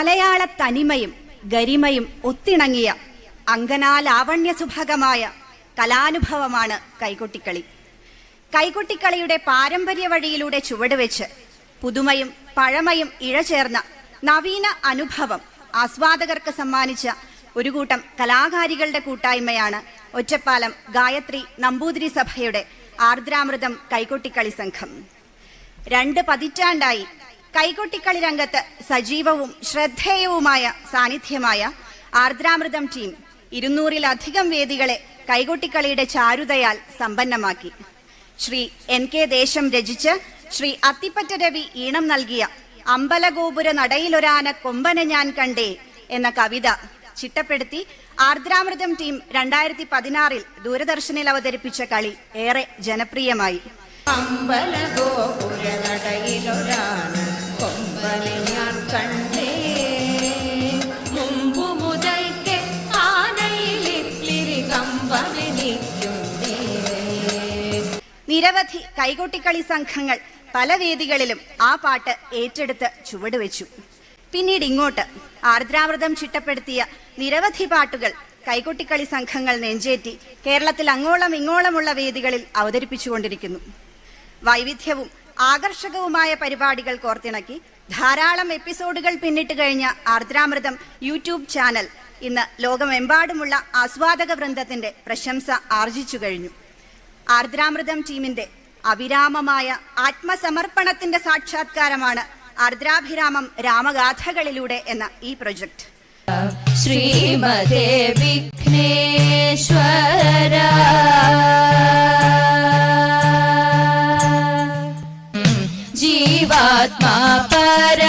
മലയാള തനിമയും ഗരിമയും ഒത്തിണങ്ങിയ അങ്കനാലാവണ്യസുഭഗമായ കലാനുഭവമാണ് കൈകൊട്ടിക്കളി. കൈകൊട്ടിക്കളിയുടെ പാരമ്പര്യ വഴിയിലൂടെ ചുവടുവെച്ച് പുതുമയും പഴമയും ഇഴചേർന്ന നവീന അനുഭവം ആസ്വാദകർക്ക് സമ്മാനിച്ച ഒരു കൂട്ടം കലാകാരികളുടെ കൂട്ടായ്മയാണ് ഒറ്റപ്പാലം ഗായത്രി നമ്പൂതിരി സഭയുടെ ആർദ്രാമൃതം കൈകൊട്ടിക്കളി സംഘം. 2 പതിറ്റാണ്ടായി കൈകൊട്ടിക്കളി രംഗത്ത് സജീവവും ശ്രദ്ധേയവുമായ സാന്നിധ്യമായ ആർദ്രാമൃതം ടീം 200-ലധികം വേദികളെ കൈകൊട്ടിക്കളിയുടെ ചാരുതയാൽ സമ്പന്നമാക്കി. ശ്രീ NK ദേശം രചിച്ച് ശ്രീ അത്തിപ്പറ്റ രവി ഈണം നൽകിയ അമ്പലഗോപുര നടയിലൊരാന കൊമ്പനെ ഞാൻ കണ്ടേ എന്ന കവിത ചിട്ടപ്പെടുത്തി ആർദ്രാമൃതം ടീം 2016-ൽ ദൂരദർശനിൽ അവതരിപ്പിച്ച കളി ഏറെ ജനപ്രിയമായി. നിരവധി കൈകൊട്ടിക്കളി സംഘങ്ങൾ പല വേദികളിലും ആ പാട്ട് ഏറ്റെടുത്ത് ചുവടുവെച്ചു. പിന്നീട് ഇങ്ങോട്ട് ആർദ്രാമൃതം ചിട്ടപ്പെടുത്തിയ നിരവധി പാട്ടുകൾ കൈകൊട്ടിക്കളി സംഘങ്ങൾ നെഞ്ചേറ്റി കേരളത്തിൽ അങ്ങോളം ഇങ്ങോളമുള്ള വേദികളിൽ അവതരിപ്പിച്ചുകൊണ്ടിരിക്കുന്നു. വൈവിധ്യവും ആകർഷകവുമായ പരിപാടികൾ കോർത്തിണക്കി ധാരാളം എപ്പിസോഡുകൾ പിന്നിട്ട് കഴിഞ്ഞ ആർദ്രാമൃതം യൂട്യൂബ് ചാനൽ ഇന്ന് ലോകമെമ്പാടുമുള്ള ആസ്വാദക വൃന്ദത്തിന്റെ പ്രശംസ ആർജിച്ചു കഴിഞ്ഞു. ആർദ്രാമൃതം ടീമിന്റെ അവിരാമമായ ആത്മസമർപ്പണത്തിന്റെ സാക്ഷാത്കാരമാണ് ആർദ്രാഭിരാമം രാമഗാഥകളിലൂടെ എന്ന ഈ പ്രൊജക്ട്. ശ്രീമതേ വിഘ്നേശ്വര ജീവാത്മാ പര